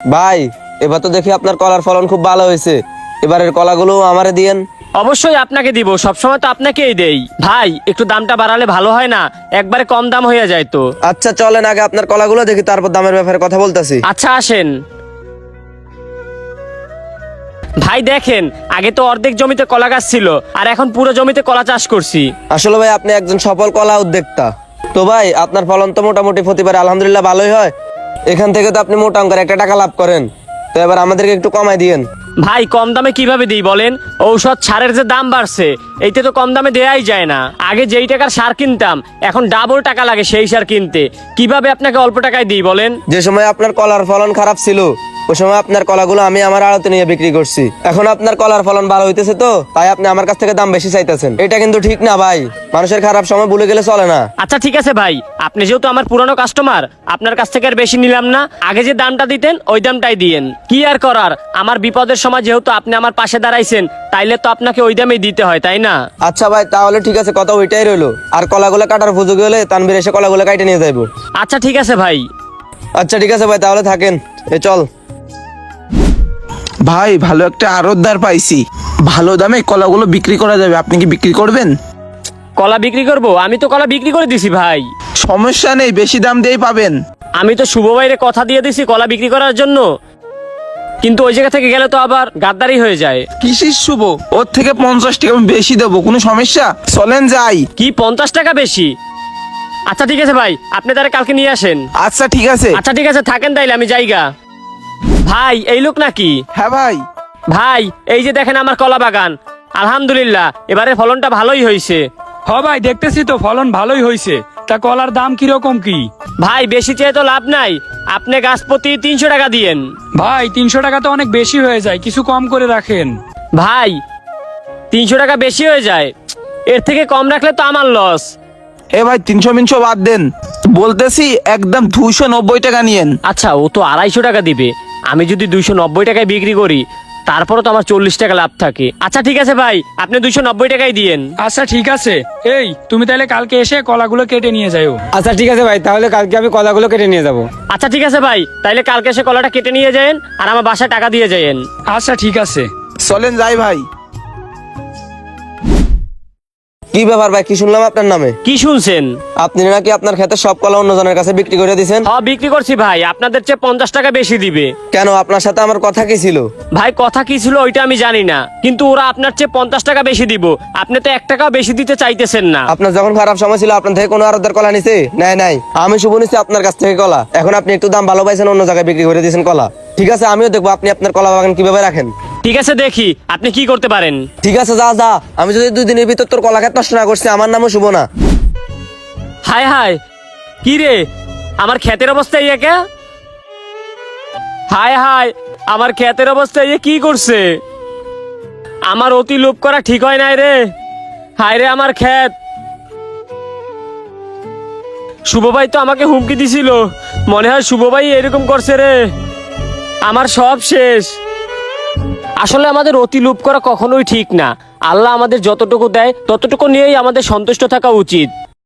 ভাই এবার তো দেখি আপনার কলার ফলন খুব ভালো হয়েছে, এবারের কলাগুলো আমারে দিয়েন। অবশ্যই আপনাকে দিব, সবসময় তো আপনাকেই দেই। ভাই একটু দামটা বাড়ালে ভালো হয় না? একবারে কম দাম হয়ে যায় তো। আচ্ছা চলেন আগে আপনার কলাগুলো দেখি, তারপর দামের ব্যাপারে কথা বলতেছি। আচ্ছা আসেন। ভাই দেখেন, আগে তো অর্ধেক জমিতে কলা গাছ ছিল, আর এখন পুরো জমিতে কলা চাষ করছি। আসলে ভাই আপনি একজন সফল কলা উদ্যোক্তা। তো ভাই আপনার ফলন তো মোটামুটি প্রতিবার আলহামদুলিল্লাহ ভালোই হয়, এখান থেকে তো আপনি মোটা অঙ্কের একটা টাকা লাভ করেন। তো এবার আমাদেরকে একটু কমাই দিয়েন। ভাই কম দামে কিভাবে দিই বলেন? ঔষধ সারের যে দাম বাড়ছে, এইতে তো কম দামে দেয়াই যায় না। আগে যেই টাকার সার কিনতাম, এখন ডাবল টাকা লাগে সেই সার কিনতে। কিভাবে আপনাকে অল্প টাকায় দিই বলেন? যে সময় আপনার কলার ফলন খারাপ ছিল, ওই সময় আপনার কলাগুলো আমি আমার আড়তে নিয়ে বিক্রি করছি। এখন আপনার কলার ফলন ভালো হইতেছে, তো তাই আপনি আমার কাছ থেকে দাম বেশি চাইতেছেন। এটা কিন্তু ঠিক না ভাই, মানুষের খারাপ সময় ভুলে গেলে চলে না। আচ্ছা ঠিক আছে ভাই, আপনি যেহেতু আমার পুরনো কাস্টমার, আপনার কাছ থেকে আর বেশি নিলাম না। আগে যে দামটা দিতেন ওই দামটাই দিয়েন। কি আর করার, আমার বিপদের সময় যেহেতু আপনি আমার পাশে দাঁড়াইছেন, তাইলে তো আপনাকে ওই দামেই দিতে হয়, তাই না? আচ্ছা ভাই তাহলে ঠিক আছে, কথা ওইটাই রইলো। আর কলাগুলো কাটার সুযোগ হলে তানবীর এসে কলাগুলো কাটে নিয়ে যাইবো। আচ্ছা ঠিক আছে ভাই। আচ্ছা ঠিক আছে ভাই, তাহলে থাকেন। চল ভাই ভালো একটা আড়তদার পাইছি, ভালো দামে কলাগুলো বিক্রি করা যাবে, আপনি কি বিক্রি করবেন? কলা বিক্রি করব? আমি তো কলা বিক্রি করে দিছি ভাই। সমস্যা নেই, বেশি দাম দিয়েই পাবেন। আমি তো শুভ ভাইরে কথা দিয়ে দিছি কলা বিক্রি করার জন্য, কিন্তু ওই জায়গা থেকে গেলে তো আবার গাদ্দারি হয়ে যায়। কিসির শুভ? ওর থেকে 50 টাকা আমি বেশি দেবো, কোনো সমস্যা? চলেন যাই। কি 50 টাকা বেশি? আচ্ছা ঠিক আছে ভাই, আপনি তারা কালকে নিয়ে আসেন। আচ্ছা ঠিক আছে। আচ্ছা ঠিক আছে, থাকেন তাইলে, আমি যাইগা। ভাই এই লোক নাকি? হ্যাঁ ভাই। ভাই এই যে দেখেন আমার কলা বাগান, আলহামদুলিল্লাহ এবারে ফলনটা ভালোই হয়েছে। হ ভাই, দেখতেছি তো ফলন ভালোই হয়েছে। তা কলার দাম কিরকম কি? ভাই বেশি চেয়ে তো লাভ নাই, আপনি গাছ প্রতি 300 টাকা দিয়েন। ভাই 300 টাকা তো অনেক বেশি হয়ে যায়, কিছু কম করে রাখেন। ভাই 300 টাকা বেশি হয়ে যায়, এর থেকে কম রাখলে তো আমার লস। এ ভাই 300 বাদ দেন, বলতেছি একদম 290 টাকা নিয়েন। আচ্ছা ও তো 250 টাকা দিবে, আমি যদি 290 টাকায় বিক্রি করি তারপরে তো আমার 40 টাকা লাভ থাকে। আচ্ছা ঠিক আছে ভাই, আপনি 290 টাকাই দিয়েন। আচ্ছা ঠিক আছে, এই তুমি তাহলে কালকে এসে কলাগুলো কেটে নিয়ে যাও। আচ্ছা ঠিক আছে ভাই, তাহলে কালকে আমি কলাগুলো কেটে নিয়ে যাব। আচ্ছা ঠিক আছে ভাই, তাইলে কালকে এসে কলাটা কেটে নিয়ে যায়েন, আর আমার বাসায় টাকা দিয়ে যায়েন। আচ্ছা ঠিক আছে। চলেন যাই ভাই। কি ব্যাপার ভাই, কি শুনলাম আপনার নামে? কি শুনছেন? আপনি নাকি আপনার ক্ষেতে সব কলা অন্যজনের কাছে বিক্রি করে দিয়েছেন? হ্যাঁ বিক্রি করছি ভাই, আপনাদের চেয়ে 50 টাকা বেশি দিবে। কেন, আপনার সাথে আমার কথা কি ছিল? ভাই কথা কি ছিল ওইটা আমি জানি না, কিন্তু ওরা আপনার চেয়ে 50 টাকা বেশি দিব, আপনি তো 1 টাকাও বেশি দিতে চাইতেছেন না। আপনার যখন খারাপ সময় ছিল আপনার থেকে কোনো আরদার কলা নিছে? নাই, আমি শুভ নিচ্ছি আপনার কাছ থেকে কলা। এখন আপনি একটু দাম ভালো পাইছেন, অন্য জায়গায় বিক্রি করে দিয়েছেন কলা। ঠিক আছে, আমিও দেখবো আপনি আপনার কলা বাগান কিভাবে রাখেন। ঠিক আছে দেখি আপনি কি করতে পারেন। ঠিক আছে যা, আমি যদি 2 দিনের ভিতর তোর কলা ক্ষেত নষ্ট না করছি, আমার নামও শুভ না। হায় হায়, কি রে, আমার ক্ষেতের অবস্থা ইয়ে কে? হায় হায়, আমার ক্ষেতের অবস্থা ইয়ে কি করছে? আমার অতি লোভ করা ঠিক হয় নাই রে। হায় রে আমার ক্ষেত। শুভ ভাই তো আমাকে হুমকি দিছিল, মনে হয় শুভ ভাই এরকম করছে রে। আমার সব শেষ। আসলে আমাদের অতি লোভ করা কখনোই ঠিক না। আল্লাহ আমাদের যতটুকু দেয় ততটুকু নিয়েই আমাদের সন্তুষ্ট থাকা উচিত।